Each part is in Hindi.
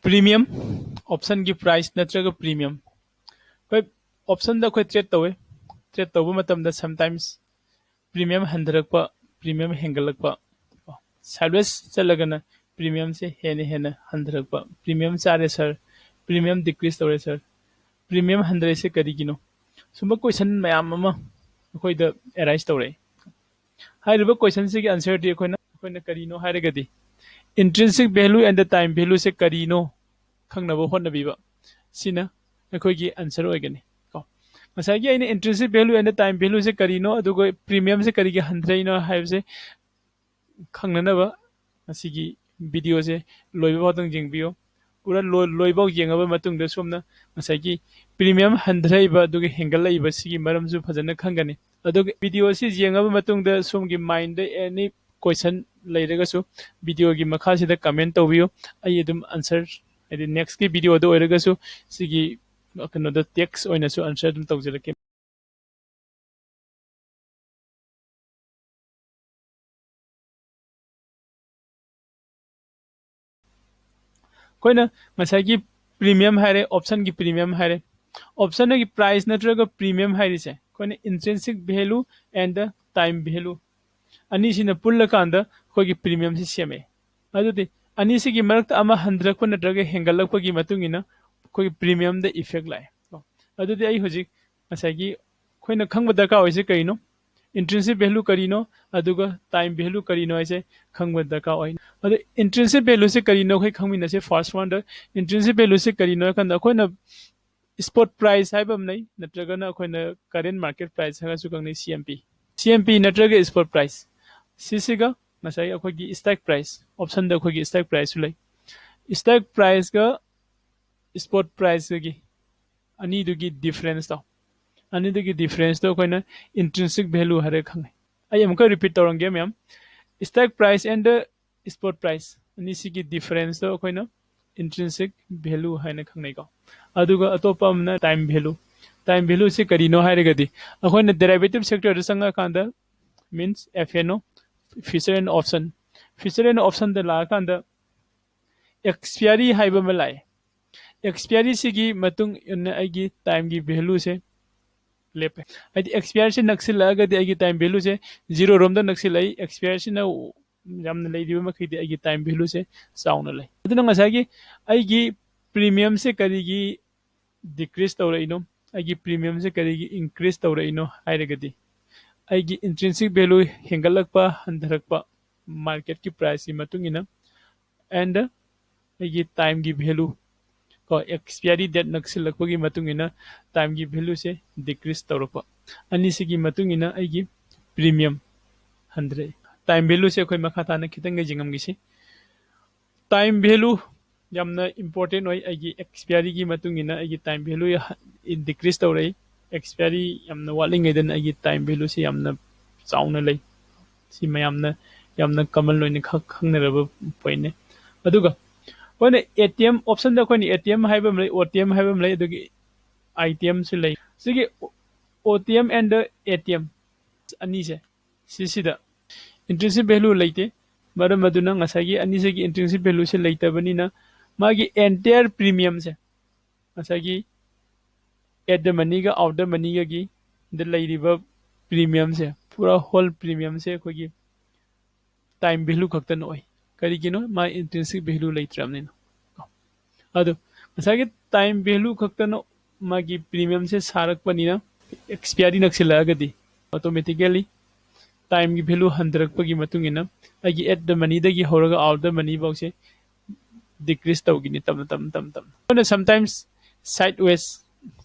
प्रीमियम ऑप्शन की प्राइस नत्रगा प्रीमियम कोई ऑप्शन दा कोई ट्रेड तौबा मतमदा समटाइम्स प्रीमियम हंधरकपा प्रीमियम हेंगलकपा साइडवेज चलगना प्रीमियम से हेने हंधरकपा प्रीमियम चारे सर प्रीमियम डिक्रीज तौरे सर प्रीमियम हंड्रे से करीगिनो सुम क्वेश्चन मैम अमा अखोइदा एराइज तौरे हाइरिबा क्वेश्चन से की आंसर दी अखोइना करीनो हाइरगदी intrinsic value and the time value से करीनो खंगनबो होनबीबा सिना अखोइगी आंसर होगनी को मसागी आइने intrinsic value and the time value से करीनो अदुगो प्रीमियम से करीगे हंड्रेनो हाइबसे खंगननबा असिगी वीडियो से लोइबा तंग जिंगबियो पूरा लोइबा येंगबा मतुंग द सोमना मसागी प्रीमियम हंड्रेबा अदुगे हेंगलइबा सिगी मरमसु फजन खंगनी अदुगे वीडियो से येंगबा मतुंग द सोमगी माइंड एनी क्वेश्चन लेरगसु वीडियो की मखासिदा कमेंट तौबियो आई अदुम आंसर एदि नेक्स्ट की वीडियो दो ओरगसु सिगी कनो द टेक्स्ट ओइनसु आंसर दम तौजलके कोइना मसागी प्रीमियम हारे ऑप्शन की प्रीमियम हारे ऑप्शन की प्राइस नत्रगा प्रीमियम हारे से कोइना intrinsic value and the time value अनीसिना पुल्लकांदा कोई प्रीमियम से सेमे अदुदि अनीसिगी मरक्ता अमा हंद्रक नत्रगा हेंगलकपगी मतुंगिना कोई प्रीमियम द इफेक्ट लाए अदुदि आई हुजिक मसागी खोइना खंगबा दरकार होइसे कइनो इंट्रिंसिक वैल्यू करीनो अदुगा टाइम वैल्यू करीनो ऐसे खंगबा दरकार होइ अदु इंट्रिंसिक वैल्यू से करीनो खोइ खंगमिना से first one the intrinsic value से करीनो कंदा खोइना स्पॉट प्राइस हाइबम नै नत्रगना खोइना करेंट मार्केट प्राइस हागसु कंगनै सीएमपी नत्रगा स्पॉट प्राइस सिसिगा मसाई अखोगी स्टॉक प्राइस ऑप्शन द अखोगी स्टॉक प्राइस लೈ स्टॉक प्राइस का स्पॉट प्राइस की अनि दुगी डिफरेंस तो अनि दुगी डिफरेंस तो कोइना इंट्रिंसिक वैल्यू हरे खंगे आई अमका रिपीट तोरंगे ma'am stock price and spot price अनि सिगी डिफरेंस तो कोइना इंट्रिंसिक वैल्यू हाइना खंगनै को अदुगा अतोपा अमना टाइम वैल्यू से करीनो हाइरगदी अखोइना डेरिवेटिव सेक्टर संगा कांदा means FNO feature and option द लाकांदा एक्सपायरी हाइबा म लाए एक्सपायरी सिगी मतुंग इन आइगी टाइम की वैल्यू से लेपे आइदी एक्सपायर से नक्सिल लागदी आइगी टाइम वैल्यू से जीरो रोम द नक्सिल आई एक्सपायर से न यामन लेदिबा मखैदि आइगी टाइम वैल्यू से साउन लै अदुना ngसागी आइगी प्रीमियम से करीगी डिक्रीज तौरइनो आइगी प्रीमियम से करीगी इंक्रीज तौरइनो हाइरगदी आइगी इंट्रिंसिक वैल्यू हेंगलकपा हंधरकपा मार्केट की प्राइस की मतुंगिना एंड आइगी टाइम की वैल्यू को एक्सपायरी डेट नक्सिलकपगी मतुंगिना टाइम की वैल्यू से डिक्रीज तौरपा अनिसिगी मतुंगिना आइगी प्रीमियम हंड्रे टाइम वैल्यू से कोई मखाताना खितंग जिंगमगिसी टाइम वैल्यू यामना इंपोर्टेंट होय आइगी एक्सपायरी की मतुंगिना आइगी टाइम वैल्यू डिक्रीज तौरई एक्सपायरी यामना वालिंगैदन आइगी टाइम वैल्यू से यामना चाउना लै सि मयामना यामना कमन लोइने खंगनरब पॉइंट अदुगा कोने एटीएम ऑप्शन द कोने एटीएम हाइबम लै ओटीएम हाइबम लै अदुगी आईटीएम से लै सिगी ओटीएम एंड एटीएम अनि से सिसिदा इंट्रिंसिक वैल्यू लैते मरम मदुना ngसागी अनि से की इंट्रिंसिक वैल्यू से लैतबनिना मागी एंटायर प्रीमियम से ngसागी एट द मनी का आउट द मनी की द लैरिबा प्रीमियम से पूरा होल प्रीमियम से कोई टाइम वैल्यू खक्तन ओय करिगिनो मा इंट्रिंसिक वैल्यू लैत्रमनिनो अदु ngसागी टाइम वैल्यू खक्तन मागी प्रीमियम से सारकपनिना एक्सपायरी नक्सिलागदी ऑटोमेटिकली टाइम की वैल्यू हंधरकपगी मतुंगिना आगी एट द मनी दगी होरगा out the money box decrease तौगिनी तम समटाइम्स साइडवेज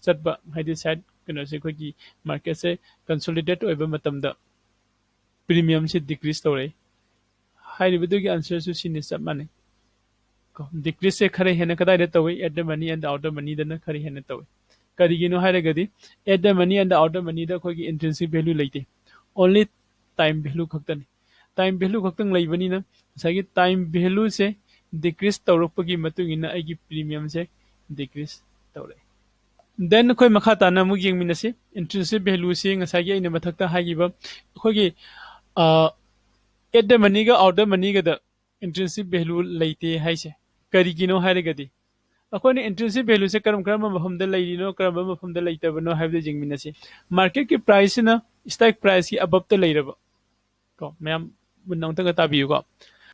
चटबा हाइदि साइड कनो से कोई मार्केट से कंसोलिडेट ओइबा मतमदा प्रीमियम से डिक्रीज तौरे हाइरिबदुगी आंसर सु सिनि सब माने को डिक्रीज से खरे हेना कदाइ तौवे at the money and out the money दना खरे हेना तौवे करिगिनो हाइरगदी eight the money and out the money द कोई इंट्रिंसिक वैल्यू लैते ओनली टाइम वैल्यू खक्तनी टाइम वैल्यू खक्तंग लैबनिना सगी टाइम वैल्यू से डिक्रीज तौरपगी मतुंगिना आइगी प्रीमियम से डिक्रीज तौरे देन कोई मखा ताना मु येंगमिनसे इंट्रिंसिक वैल्यू से ngसागी आइना मथक्ता हागिबा खोगी एट द मनी का आउट द मनी का द इंट्रिंसिक वैल्यू लैते हाइसे करिगिनो हाइरगदी अखोने इंट्रिंसिक वैल्यू से करम करम मफमदा लेरिनो करम मफमदा लेतबनो हाइबदे जिंगमिनसे मार्केट की प्राइस ना स्टॉक प्राइस की अबव ता लेरब को मैम मुन्नंग तंग ताबियु को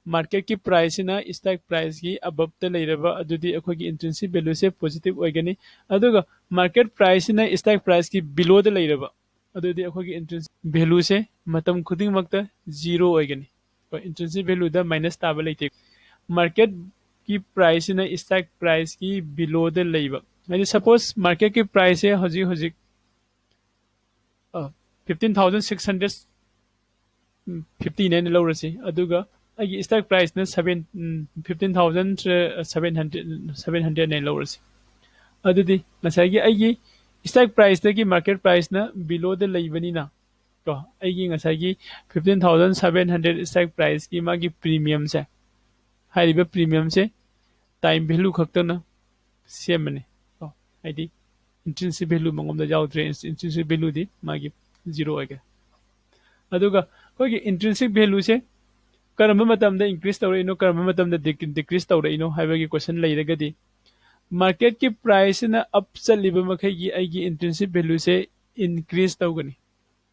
मार्केट की प्राइस ना स्टॉक प्राइस की अबव ता लेरब अदुदी अखोगी इंट्रिंसिक वैल्यू से पॉजिटिव ओइगनी अदुगा मार्केट प्राइस ना स्टॉक प्राइस की बिलो दा लेरब अदुदी अखोगी इंट्रिंसिक वैल्यू से मतम खुदिंग मक्ता जीरो ओइगनी को इंट्रिंसिक वैल्यू दा माइनस ताबा लेते मार्केट की प्राइस ना स्टॉक प्राइस की बिलो द लेब यानी सपोज मार्केट की प्राइस है हजी हजी 15,650 ने लौरसी अदुगा अगी स्टॉक प्राइस ना 15,700 ने लौरसी अदुदी मसागी अगी स्टॉक प्राइस की मार्केट प्राइस ना बिलो द लेबनी ना तो अगी मसागी 15,700 स्टॉक प्राइस की मागी प्रीमियम से हाइरिबा प्रीमियम से टाइम वैल्यू खक्तना सेमने हाइदी इंट्रिंसिक वैल्यू मंगोमदा याउद्रे इंट्रिंसिक वैल्यू दी मागी जीरो आगे अदुगा कोई इंट्रिंसिक वैल्यू से करम मतमदा इंक्रीज तौरइनो करम मतमदा डिक्रीज तौरइनो हाइबगी क्वेश्चन लेरगदी मार्केट की प्राइस ना अप चलिबा मखैगी आइगी इंट्रिंसिक वैल्यू से इंक्रीज तौगनी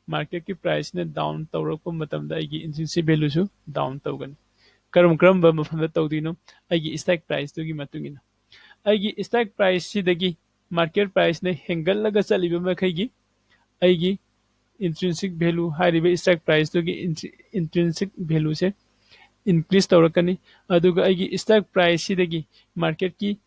मार्केट की प्राइस ना डाउन तौरप मतमदा आइगी इंट्रिंसिक वैल्यू सु डाउन तौगनी करम करम मफमदा तौदिनो आइगी स्टॉक प्राइस तुगी मतुगिना आइगी स्टॉक प्राइस सिदगी मार्केट प्राइस ने हेंगलगा चलिबा मखैगी आइगी इंट्रिंसिक वैल्यू हाइरिबा स्टॉक प्राइस तुगी इंट्रिंसिक वैल्यू से इंक्रीज तौरकनी अदुगा आइगी स्टॉक प्राइस सिदगी मार्केट की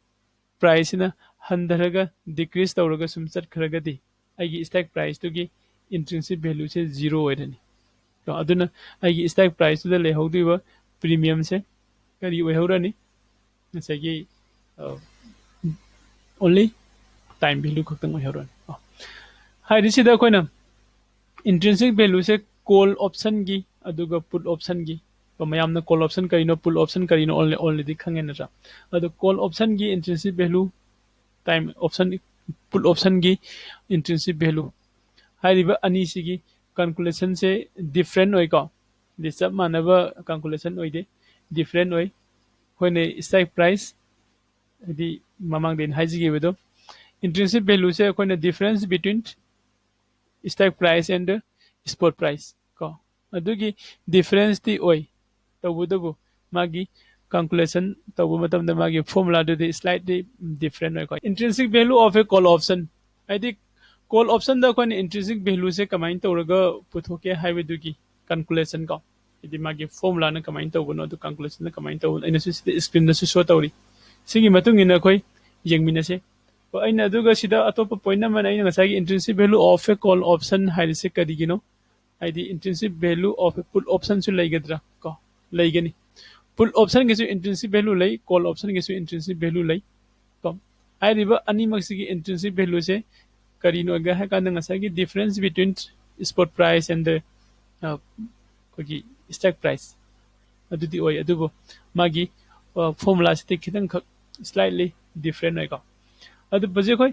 प्राइस ना हंधरगा डिक्रीज तौरगा सुम चटखरगदी आइगी स्टॉक प्राइस तुगी इंट्रिंसिक वैल्यू से जीरो ओइरनी तो अदुना आइगी स्टॉक प्राइस तुदा लेहौदिबा प्रीमियम से करी ओइहौरनी नसेगी ओनली टाइम वैल्यू खक्तंग ओइहौरनी हाइरिसिदा कोइना इंट्रिंसिक वैल्यू से कॉल ऑप्शन की अदुगा पुट ऑप्शन की तो मयामना कॉल ऑप्शन करिनो पुट ऑप्शन करिनो ऑलरेडी खंगे नजा अदु कॉल ऑप्शन की intrinsic value time option put option की इंट्रिंसिक वैल्यू हाइरिबा अनी सिगी कैलकुलेशन से डिफरेंट ओइ को दिस सब मानबा कैलकुलेशन ओइ दे डिफरेंट ओइ होने स्ट्राइक प्राइस दी ममांग दिन हाइजिगे बेदो इंट्रिंसिक वैल्यू से कोई difference between stock price and spot price को अदुगी डिफरेंस दी ओइ तबुदबु मागी कैलकुलेशन तबु मतम मागी फॉर्मूला दे स्लाइटली डिफरेंट ओइ को intrinsic value of a call option आइदी कॉल ऑप्शन दा कोई इंट्रिंसिक वैल्यू से कमाइन तौरगा पुथोके हाइबेदुगी कैलकुलेशन को इदी मागी फॉर्मूला न कमाइन तौबनो दु कैलकुलेशन न कमाइन तौ इन स्क्रीन न शो तौरी सिगी मतुंग इन कोई यंगमिनसे अइना अदुगा सिदा अतोप पॉइंट नंबर अइना ngसागी intrinsic value of a call option हाइरिसे करिगिनो आइदी intrinsic value of a put option सु लैगद्रा को लैगनी पुट ऑप्शन गेसु इंट्रिंसिक वैल्यू लै कॉल ऑप्शन गेसु इंट्रिंसिक वैल्यू लै को आइरिबा अनि मक्सिगी इंट्रिंसिक वैल्यू से करिनो गा है कांद ngसागी difference between spot price and the कोगी स्टॉक प्राइस अदुदी ओय अदुबो मागी फॉर्मूला से खितंग स्लाइटली डिफरेंट ओय को अदु बजे कोई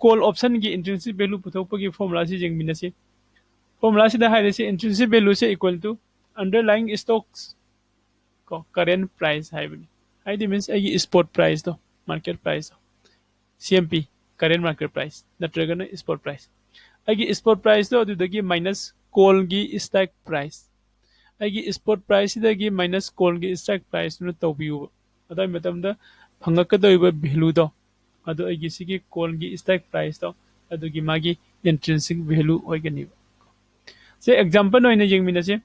कॉल ऑप्शन की इंट्रिंसिक वैल्यू पुथोपगी फॉर्मूला से जेंगमिनसे फॉर्मूला से हाइरेसे इंट्रिंसिक वैल्यू से इक्वल टू अंडरलाइंग स्टॉक्स को करेंट प्राइस हाइबनी हाइदी मींस आई स्पॉट प्राइस दो market price CMP current market price नत्रगन स्पॉट प्राइस आई स्पॉट प्राइस दो अदुदगी माइनस कॉल की स्टॉक प्राइस आई स्पॉट प्राइस दगी माइनस कॉल की स्टॉक प्राइस नु तौबियु अदai मतमदा फंगकदोइबा वैल्यू दो अदो आई सिगी कॉल की स्टॉक प्राइस दो अदुगी मागी इंट्रिंसिक वैल्यू ओइगनी से एग्जांपल ओइने जेंगमिनसे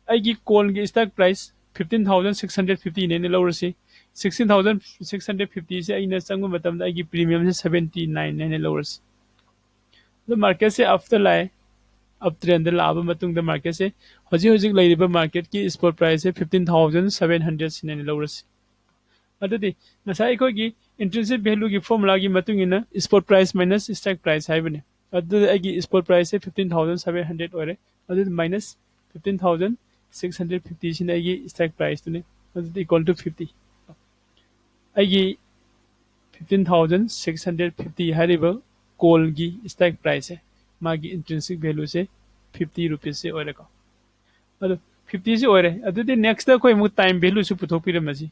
आई कॉल की स्टॉक प्राइस 15,650 ने लौरसी 16,650 से अइना चंगु मतमदा आई प्रीमियम से 79 ने लौरसी द मार्केट से आफ्टर लाए अब ट्रेंड लाभ मतुंग मार्केट से हजी हजी लेरिबा मार्केट की स्पॉट प्राइस से 15,700 सिने लौरसी अदुदी नसाई कोगी इंट्रिंसिक वैल्यू की फॉर्मूला की मतुंग इन spot price minus stock price हाइबने अदुदी आई स्पॉट प्राइस से 15,700 ओरे अदुदी माइनस 15,650 सिने आई स्टॉक प्राइस तुने अदुदी इक्वल टू 50 आई 15,650 हारिबा कॉल की स्टॉक प्राइस है मागी इंट्रिंसिक वैल्यू से 50 रुपीस से ओरेको अदु 50 से ओरे अदुदी नेक्स्ट दा कोई मु टाइम वैल्यू से पुथोपिरमजी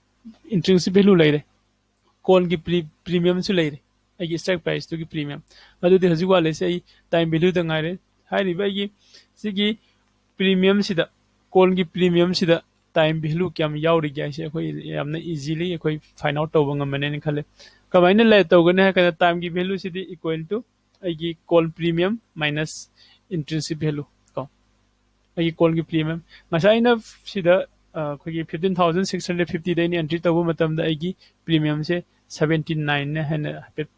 इंट्रिंसिक वैल्यू लेरे कॉल की प्रीमियम सु लेरे आई स्ट्राइक प्राइस तो की प्रीमियम अदुदि हजि वाले से आई टाइम वैल्यू द ngaire हाइरिबा आई सिगी प्रीमियम सिदा कॉल की प्रीमियम सिदा टाइम वैल्यू क्या यावरि गया से अखोई यामना इजीली अखोई फाइंड आउट तौब ngमने ने खले कमाइना ले तौगने है कदा टाइम की वैल्यू सिदी इक्वल टू आई call premium minus intrinsic value को आई कॉल की प्रीमियम मसाइना सिदा अखोई 15650 दैनि एंट्री तौब मतम द आई प्रीमियम से 79 ने है हाइपेट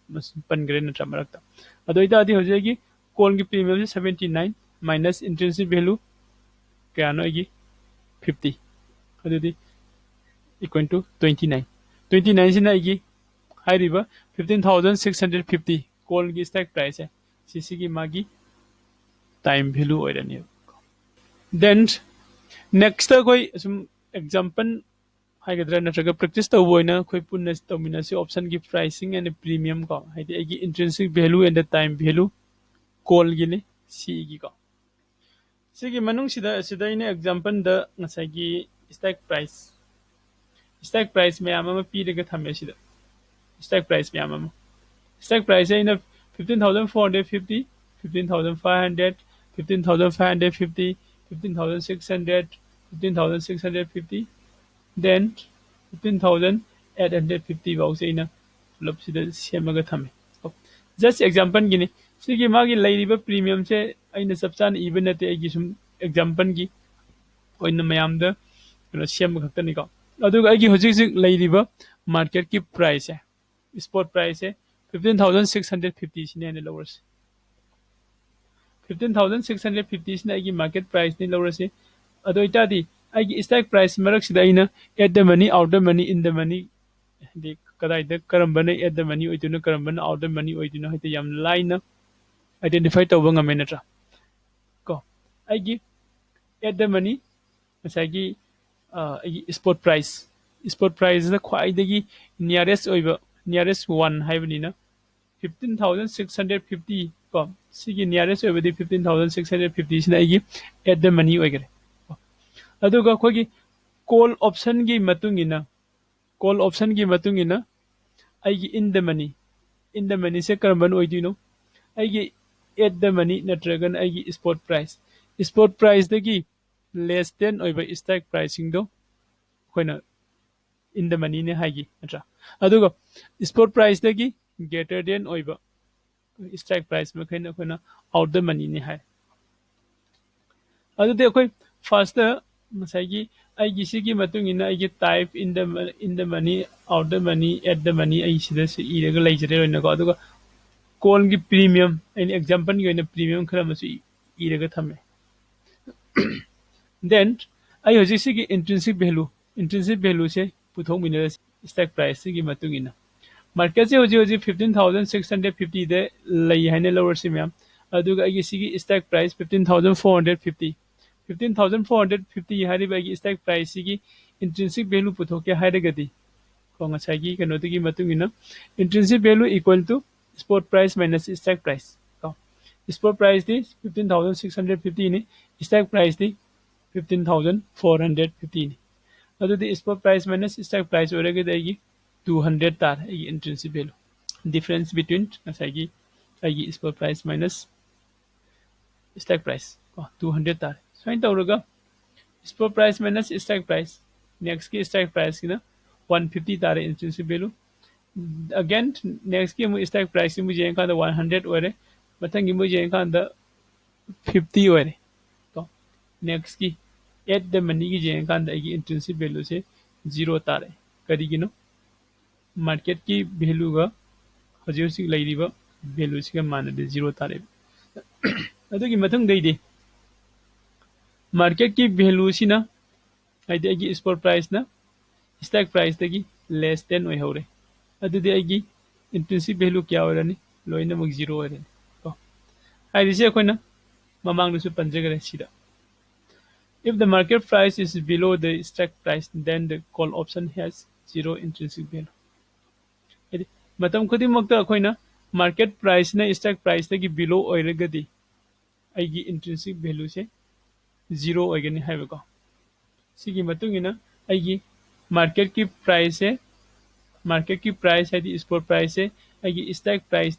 पनग्रे नत्रा मरकता अदोइदा आदि होजेगी कॉल की प्रीमियम से 79 माइनस इंट्रिंसिक वैल्यू क्या नो आई 50 अदुदी इक्वल टू 29 29 से आई हाइरिबा 15650 कॉल की स्टैक प्राइस है सीसी की मागी टाइम वैल्यू ओइरनी देन नेक्स्ट कोई सम एग्जांपल हाइगद्रा नत्रगा प्रैक्टिस तो वोइना कोई पुन्ना तोमिना से ऑप्शन की प्राइसिंग एंड प्रीमियम को हाइदि आई intrinsic value and time value call की ने सी की को सिगी मनुंग सिदा इन एग्जांपल द नसागी स्टैक प्राइस में आमा पीरगा थमे सिदा स्टैक प्राइस में आमा स्टैक प्राइस है इन 15450 15500 15550 15600 15650 then 15850 बाउ से इन मतलब सिदा सेमगा थमे जस्ट एग्जांपल गिने सिगी मागी लाइरिबा प्रीमियम से अइन सबचान इवन नते आई सुम एग्जांपल की ओइन मयाम द कनो सेम खक्तनी को अदुगा आई होजिक जिक लाइरिबा मार्केट की प्राइस है स्पॉट प्राइस है 15650 सिने ने लोवर्स 15650 सिने आई मार्केट प्राइस ने लोवर्स अदोइता दी आई स्टॉक प्राइस मरक सिदा in at the money out the money in the money दे कदाइ द करम एट द मनी ओइदुना करम आउट द मनी ओइदुना हते याम लाइन आइडेंटिफाई तौब ngame नत्रा को आई एट द मनी मसागी आई spot price the ख्वाइदगी nearest one हाइबनिना 15650 को सिगी नियरेस्ट ओइबदी 15650 सिना आई एट द मनी ओइगरे अदुगा खोगी कॉल ऑप्शन की मतुंगिना आई इन द मनी से करबन ओइदिनो आई एट द मनी नत्रगन आई स्पॉट प्राइस दगी लेस देन ओइबा स्टॉक प्राइसिंग दो खोइना इन द मनी ने हाइगी नत्रा अदुगा स्पॉट प्राइस दगी ग्रेटर देन ओइबा स्टॉक प्राइस में खोइना खोइना आउट द मनी ने हाइ अदुदे खोइ फर्स्ट मसाइगी आई गिसिगी मतुंगिना आई type in the money out the money at the money आई सिदा से इरेगा लाइजरे रोइना को अदुगा कॉल की प्रीमियम एन एग्जांपल की प्रीमियम खरा मसु इरेगा थमे देन आई होजिसी की इंट्रिंसिक वैल्यू से पुथों मिनर स्टॉक प्राइस की मतुंगिना मार्केट से होजी 15650 दे लई हाइने लोअर से मैम अदुगा आई सी स्टॉक प्राइस 15450 15450 हारिबा आई स्टॉक प्राइस की इंट्रिंसिक वैल्यू पुथोके हाइरगदी को ngसागी कनोतगी मतुंगिना intrinsic value equal to spot price minus stock price को स्पॉट प्राइस दी 15650 ने स्टॉक प्राइस दी 15450 ने अदुदी spot price minus stock price ओरेगे देगी 200 तार आई इंट्रिंसिक वैल्यू डिफरेंस बिटवीन ngसागी आई spot price minus stock price को 200 तार साइन तौरगा spot price minus stock price next की स्टॉक प्राइस की ना 150 तार इंट्रिंसिक वैल्यू अगेन नेक्स्ट की मु स्टॉक प्राइस की मुझे का 100 ओरे मथंग की मुझे का 50 ओरे तो नेक्स्ट की एट द मनी की जे का इंट्रिंसिक वैल्यू से 0 तारे करिगिनो मार्केट की वैल्यू का हजिसी लाइरिबा वैल्यू से मानदे 0 तारे अदुगी मथंग दैदे मार्केट की वैल्यू सिना आइदे स्पॉट प्राइस ना स्टॉक प्राइस दगी लेस देन ओइ हौरे अदुदी आइगी इंट्रिंसिक वैल्यू क्या ओरनी लोइना मग 0 ओरनी को हाइदिसे अखोइना ममांगदसु पंजगरे सिदा if the market price is below the stock price then the call option has 0 intrinsic value यदि मतम खुदी मक्ता अखोइना मार्केट प्राइस ना स्टॉक प्राइस दगी बिलो ओइरगदी आइगी इंट्रिंसिक वैल्यू से 0 ओइगनी हाइबको सिगी मतुंगिना आइगी मार्केट की प्राइस है मार्केट की प्राइस है स्पॉट प्राइस से स्टैक प्राइस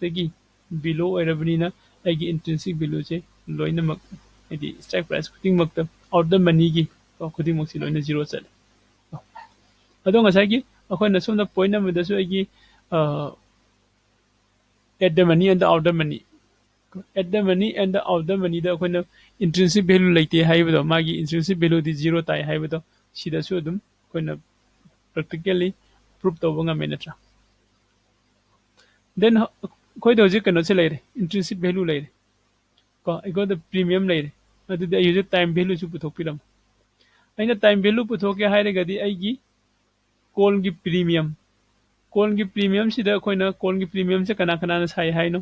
बिलो ओरबनीना इंट्रिंसिक वैल्यू से लोइनमक है स्टैक प्राइस खुदिंगमक आउट द मनी की खुदिंगमक से लोइना जीरो चले अदो ngसाई अखोइना सोमदा पॉइंट अमदसु at the money and the out the money at the money and the out the money दा अखोइना इंट्रिंसिक वैल्यू लेते हाइबदो मागी इंट्रिंसिक वैल्यू दी जीरो ताई हाइबदो सिदासु अदुम अखोइना practically prove tauba ngame natra then koi do je kano se leire intrinsic value leire ko I got the premium leire adu de use time value su puthok piram aina time value puthok ke haire gadi ai gi call gi premium sida koina call gi premium se kana kana na sai hai no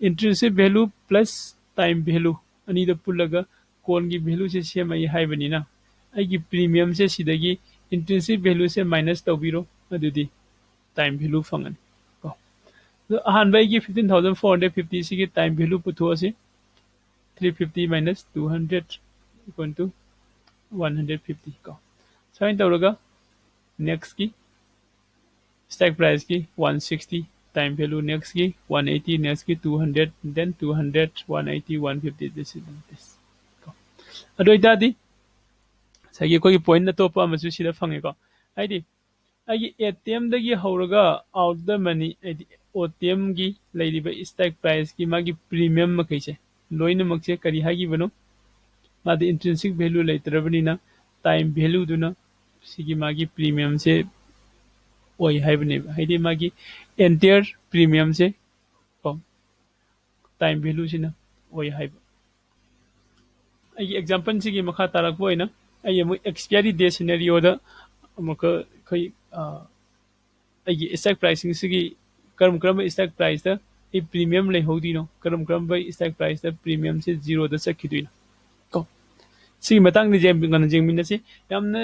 intrinsic value plus time value ani da pulaga call gi value se semai hai bani na ai gi premium se sidagi intrinsic value से माइनस तौबीरो अदुदी टाइम वैल्यू फंगन को तो अहानबा की 15450 सी की टाइम वैल्यू पुथो से 350 माइनस 200 इक्वल टू 150 को साइन तौरगा नेक्स्ट की स्टैक प्राइस की 160 टाइम वैल्यू नेक्स्ट की 180 नेक्स्ट की 200 देन 200 180 150 दिस इज दिस को अदो इदादी सगी कोई पॉइंट न तोपा मसु सिदा फंगेको आइदि आइगी एटीएम दगी हौरगा आउट द मनी आइदि ओटीएम गी लैरिबा स्टैक प्राइस की मागी प्रीमियम मखैसे लोइन मकसे करी हागी बनो मादि इंट्रिंसिक वैल्यू लैतरबनिना टाइम वैल्यू दुना सिगी मागी प्रीमियम से ओइ हाइबने हाइदि मागी एंटायर प्रीमियम से को टाइम वैल्यू सिना ओइ हाइब आइगी एग्जांपल सिगी मखा तारकबो इना आई मु एक्सपायरी डे सिनेरियो दा अमुक खै आई स्टॉक प्राइसिंग सिगी करम करम स्टॉक प्राइस दा ए प्रीमियम ले होदिनो करम करम बाय स्टॉक प्राइस दा प्रीमियम से जीरो दा सखिदुइनो को सिगी मतंग नि जेम गन जेमिन से यामना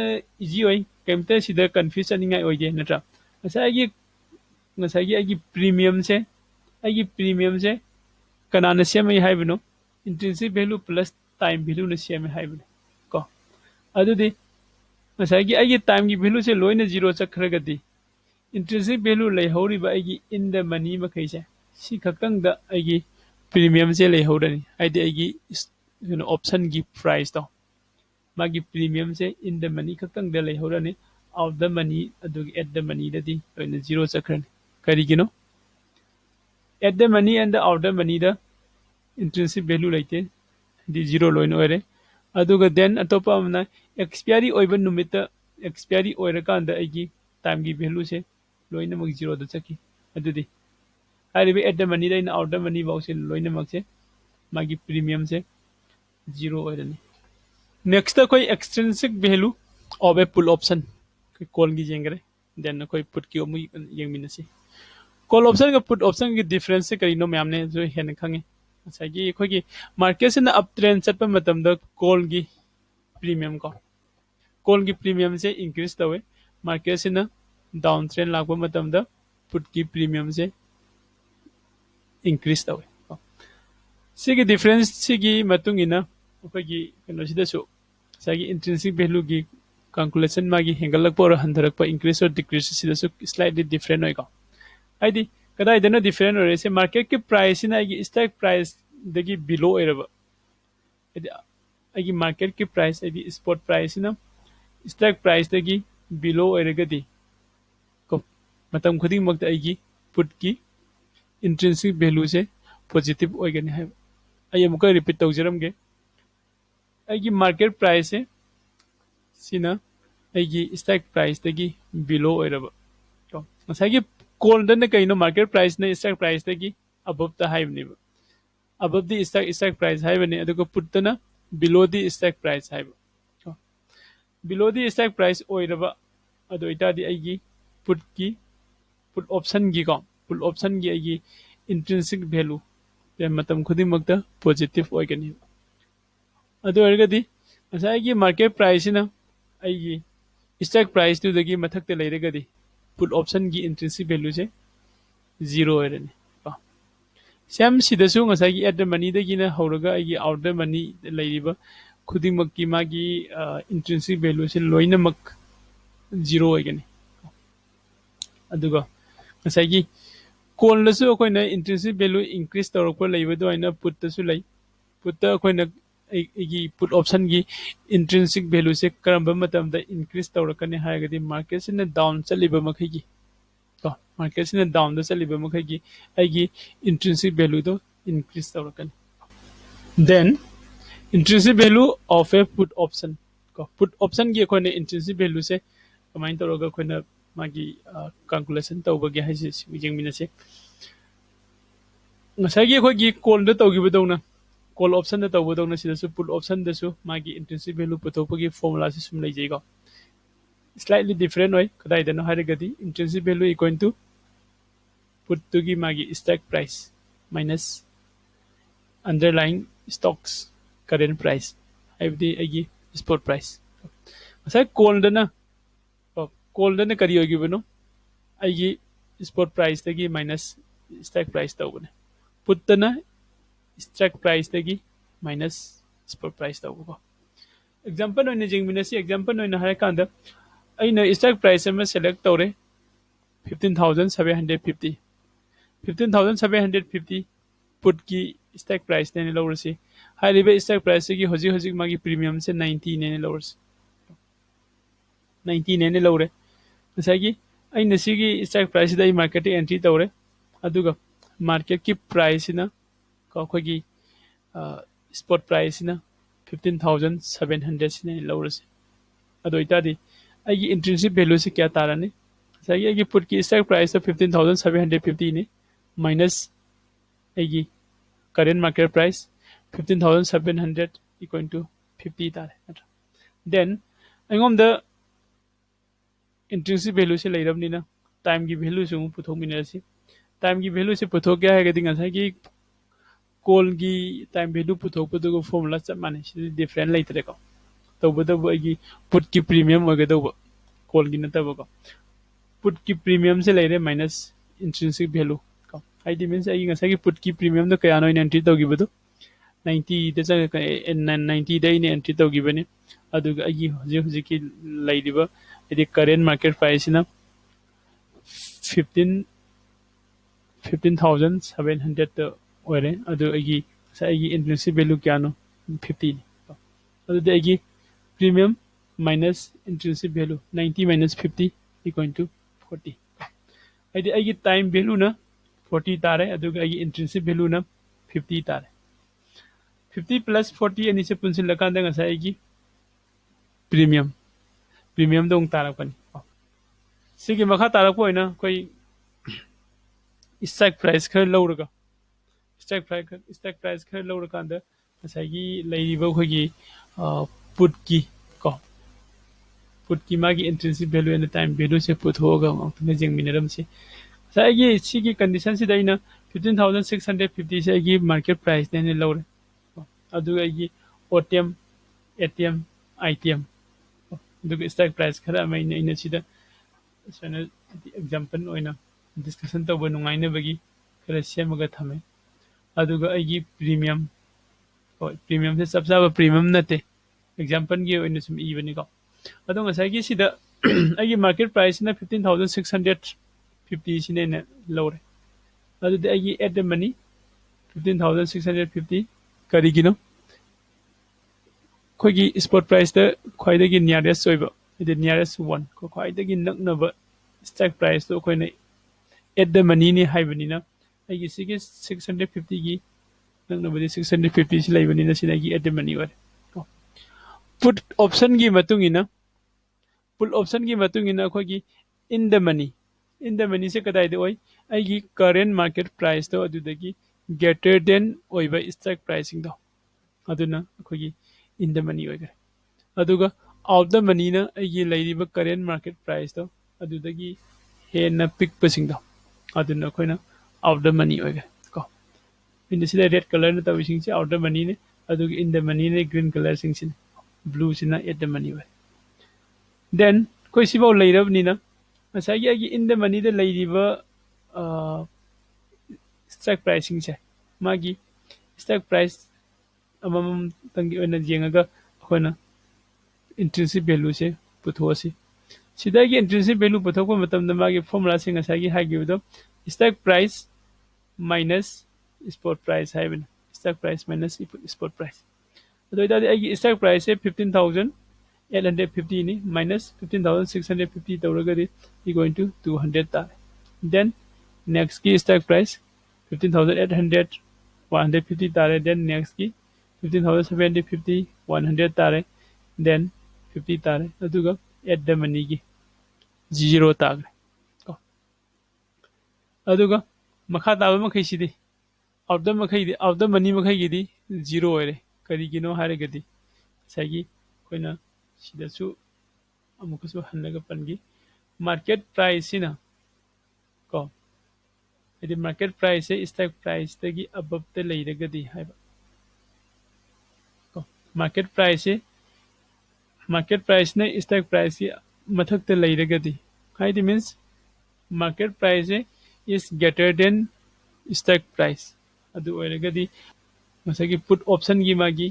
इजी ओइ केमते सिदा कंफ्यूजन निङाइ ओइदे नत्रा ngसाई आई प्रीमियम से कनाना सेमै हाइबनो intrinsic value plus time value न सेमै हाइबनो को अदुदी ngसाई आई टाइम की वैल्यू से लोइना जीरो चखरगदी इंट्रिंसिक वैल्यू लेहौरिबा आई इन द मनी मखैसे सी खक्तंग द आई प्रीमियम से लेहौरनी आइदि आई ऑप्शन की प्राइस तो मागी प्रीमियम से इन द मनी खक्तंग द लेहौरनी आउट द मनी अदुगी एट द मनी ददी लोइना जीरो चखरनी करिगिनो at the money and the out the money the intrinsic value लेते दी जीरो लोइन ओरे अदुगा देन अतोपा अमना एक्सपायरी ओइबा नुमित एक्सपायरी ओइरकांदा आइगी टाइम की वैल्यू से लोइना मक जीरो द चकी अदुदी हारिबे at the money the in out the money बाउ से लोइना मक से मागी प्रीमियम से जीरो ओइरनी नेक्स्ट कोई extrinsic value of a put option call की जेंगरे देन कोई पुट की ओमु येंगमिनसी कॉल ऑप्शन का पुट ऑप्शन की डिफरेंस से करिनो मैम ने जो हेन खंगे ngसाई अखोगी मार्केट से अप ट्रेंड चटप मतम कॉल की प्रीमियम को कॉल की प्रीमियम से इंक्रीज तवे मार्केट से डाउन ट्रेंड लाग मतम पुट की प्रीमियम से इंक्रीज तवे सिगी डिफरेंस सिगी मतुंग इना अखोगी कनोसिदसु सागी इंट्रिंसिक वैल्यू की कैलकुलेशन मागी हेंगलक और हंधरक इंक्रीज और डिक्रीज सिदसु स्लाइटली डिफरेंट होइको आइदि कदाई देना डिफरेंट हो रहे मार्केट की प्राइस ना आई स्टॉक प्राइस दगी बिलो ओइरबा आई मार्केट की प्राइस आई स्पॉट प्राइस ना स्टॉक प्राइस दगी बिलो ओइरगदी को मतम खुदिंग मक्त आई पुट की इंट्रिंसिक वैल्यू से पॉजिटिव ओइगनी है आई अमुका रिपीट तौजरमगे आई मार्केट प्राइस से सिना आई स्टॉक प्राइस दगी बिलो ओइरबा तो ngसाई कॉल दन कहीं मार्केट प्राइस ने स्टॉक प्राइस की अबव द हाइबनेब अबव द स्टॉक प्राइस हाइबने अदुग पुटना बिलो द स्टॉक प्राइस हाइब बिलो द स्टॉक प्राइस ओइरबा अदो इतादी आईगी पुट ऑप्शन की को पुट ऑप्शन की आईगी इंट्रिंसिक वैल्यू ते मतम खुदिंग मक्ता पॉजिटिव ओइगनी अदो ओइरगदी ngसाई मार्केट प्राइस ना आईगी स्टॉक प्राइस तुदगी मथक्ते लेरगदी पुट ऑप्शन की इंट्रिंसिक वैल्यू से जीरो ओइरनी सेम सिदसु ngसाई एट द मनी दगिना हौरगा आई आउट द मनी लेरिबा खुदिंगमक की मागी इंट्रिंसिक वैल्यू से लोइनमक जीरो ओइगनी ꯑꯗꯨꯒ ꯉꯁꯥꯏꯒꯤ ꯀꯣꯜꯗꯁꯨ ꯑꯩꯈꯣꯏꯅ intrinsic value increase ꯇꯧꯔꯛꯄ ꯂꯩꯕꯗꯣ ꯑꯩꯅ ꯄꯨꯠꯇꯁꯨ ꯂꯩ ꯄꯨꯠꯇ ꯑꯩꯈꯣꯏꯅ ꯑꯩꯒꯤ ꯄꯨꯠ ꯑꯣꯞꯁꯟꯒꯤ intrinsic value ꯁꯦ ꯀꯔꯝꯕ ꯃꯇꯝꯗ increase ꯇꯧꯔꯛꯀꯅꯤ ꯍꯥꯏꯔꯒꯗꯤ ꯃꯥꯔꯀꯦꯠꯁꯤꯅ ꯗꯥꯎꯟ ꯆꯠꯂꯤꯕ ꯃꯈꯩꯒꯤ ꯀꯣ ꯃꯥꯔꯀꯦꯠꯁꯤꯅ ꯗꯥꯎꯟꯗ ꯆꯠꯂꯤꯕ ꯃꯈꯩꯒꯤ ꯑꯩꯒꯤ intrinsic value ꯗꯣ increase ꯇꯧꯔꯛꯀꯅꯤ then intrinsic value of a put option ko put option gi akhona intrinsic value se kamain toroga akhona magi calculation tawbage haisi jengmina se ngasai gi akhoi gi call da tawgiba dawna call option da tawba dawna sida su put option da su magi intrinsic value puthokpagi formula se sum leijai go slightly different way kadai da no harigadi intrinsic value equal to put to gi magi strike price minus underlying stocks current price haibdi agi spot price asai cold na kari hogi bano agi spot price tagi minus strike price tawbane put na strike price tagi minus spot price tawbo example oina jengmina si example oina hare kanda aina strike price ama select tawre 15750 15750 put ki strike price ne lowrasi high level strike price ki hoji magi premium se 90 ne lowrasi 90 ne lowre masagi aina sigi strike price da market entry tawre aduga market ki price na ko khogi spot price na 15700 ne lowrasi ado itadi aigi intrinsic value se kya tarani sagi aigi put ki strike price of 15750 ne minus aigi current market price 15700 equal to 50 tare then angom the intrinsic value se leirabni na time ki value su puthok minasi time ki value se puthok kya hai gadi ngasai ki call ki time value puthok pudu formula chap mane si different leitre ko to bodo agi put ki premium oga do call ki na tabo ko put ki premium se leire minus intrinsic value ko ID means agi ngasai ki put ki premium do kaya no entry to gibudu 90 da changa 90 da ni entry to gibani aduga agi hoji ki leidiba edi current market price na 15700 to ore adu agi sai agi intrinsic value kya no 50 adu de agi premium minus intrinsic value 90 minus 50 equal to 40 adi agi time value na 40 tare aduga agi intrinsic value na 50 tare 50 plus 40 ani se punsin lakanda nga sa agi premium dong tarak pani sige makha tarak po ina koi strike price khar lowraga strike price khar lowra kanda ngasagi leiba khogi put ki ko put ki magi intrinsic value and time value se puthoga ngam jeng minaram se sagi sigi condition si daina 15650 se agi market price ne lowre adu agi OTM ATM ITM adu strike price khara mai ina sida sana example oina discussion to banu ngai ne bagi khara semaga thame aduga agi premium premium se sabsa premium nate example gi oina sum even ko adu ngasai gi sida agi market price na 15650 sine ne lowre adu de agi at the money 15650 kari gino khogi spot price da khwaidagi nearest oiba the nearest one ko khwaidagi naknaba strike price to koina at the money ni haibani na agi sige 650 gi naknaba 650 si laibani na sinagi at the money ware put option gi matungina put option gi matungina khogi in the money se kadai de oi agi current market price to adudagi greater than oiba strike pricing do aduna khogi in the money oigre aduga out the money na agi leiriba current market price to adudagi hena pick passing do aduna khoina out the money oigre ko in the red color na tawising se out the money ne aduga in the money ne green color sing sin blue sina at the money way then koi sibo leirab ni na asagi agi in the money de leiriba strike pricing se magi strike price amam tangi oina jengaga khona intrinsic value se puthosi सिदागी इंट्रिंसिक वैल्यू पुथोकप मतमदा मागी फॉर्मूला सिंग असागी हागिबदो stock price minus spot price हाइबन stock price minus spot price अदो इदादी आगी स्टॉक प्राइस से 15,850 ni minus 15,650 तौरगदी is going to 200 तारे then next की stock price 15,800 150 तारे then next की 15,750 100 तारे then 50 तारे अदुगा at the money की 0 तागरे को अदुगा मखा ताबा मखै सिदी out the money मखै गिदी 0 ओरे करिगिनो हारेगदी सागी कोइना सिदासु अमुकसु हन्नगा पनगी मार्केट प्राइस सिना को यदि मार्केट प्राइस से स्टॉक प्राइस तगी अबव ते लेरगदी हाइबा को मार्केट प्राइस ने स्टॉक प्राइस की मथक ते लेरगदी हाइदि means market price is greater than stock price adu oiragadi masagi put option gi magi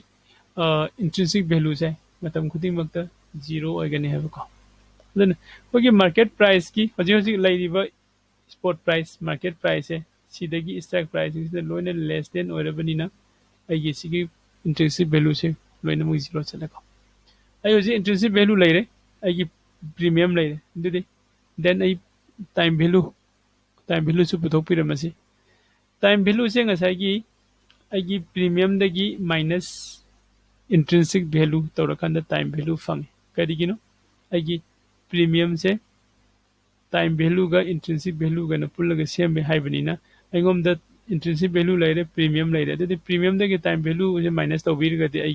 intrinsic value se matam khuding makta 0 oigani have ko then kogi market price ki hoji hoji lairiba spot price market price se sidagi stock price is the lower less than oirabani na ai sigi intrinsic value se loina mu 0 chala ko ai hoji intrinsic value laire ai premium laire dudi then ai time value su puthok piramasi time value se ngasagi ai premium dagi minus intrinsic value tawrakanda time value fang karigino ai premium se time value ga intrinsic value ga na pullaga sembe haibanina aingom da intrinsic value laire premium laire the premium dagi time value je minus tawbirga de ai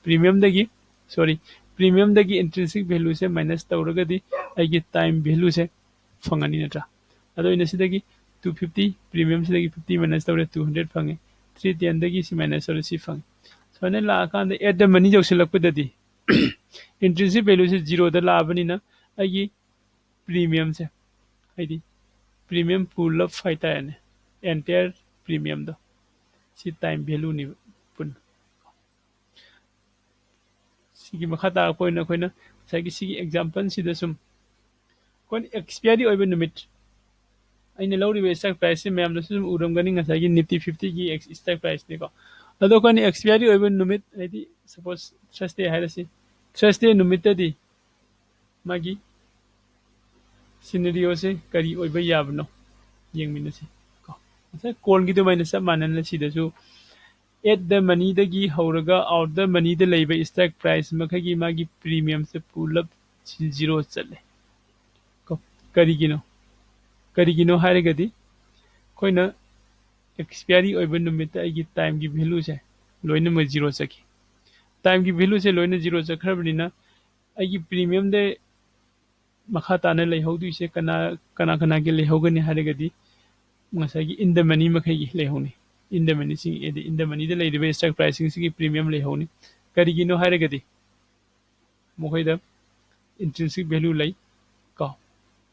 premium dagi intrinsic value se minus tawraga di ai time value se fangani natra ado ina sidagi 250 premium sidagi 50 minus tawre 200 fange 310 dagi si minus tawre si fange so ne la kan de add the money joksilakpadadi intrinsic value se 0 da labani na ai premium se haidi premium pool of faita ne entire premium do si time value ni pun sigi makhata koina sigi example sida sum kon expiry oiba numit aina lawri stock price मैम सम उरमगनी ngasagi nifty 50 की stock price ne ko ado kon expiry oiba numit haidi suppose thursday hairasi thursday numit di magi scenario se kari oiba yabno yengminasi ko asa kon gi do maina sa manan la sida su at the money dagi hauraga out the money the labor stock price makhagi magi premium se pull up 0 chale ko karigino haregadi koina expiry oiba numit ai time gi value se loina ma 0 chaki time gi value se loina 0 chakhrabnina ai premium de makha tana leihaudu se kana ge leihogani haregadi ngasagi in the money makhai gi leihoni in the money sing in the money de leibe stock pricing sigi premium leihoni karigino haregadi mohoida intrinsic value lai ka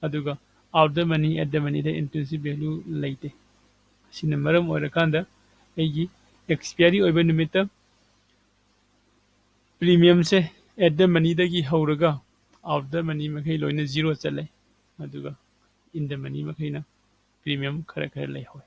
aduga out the money at the money the intrinsic value laite sina maram oirakanda ai expiry oiba numita premium se at the money dagi hauraga out the money makhai loina 0 chale aduga in the money makhai na premium khara lai hoy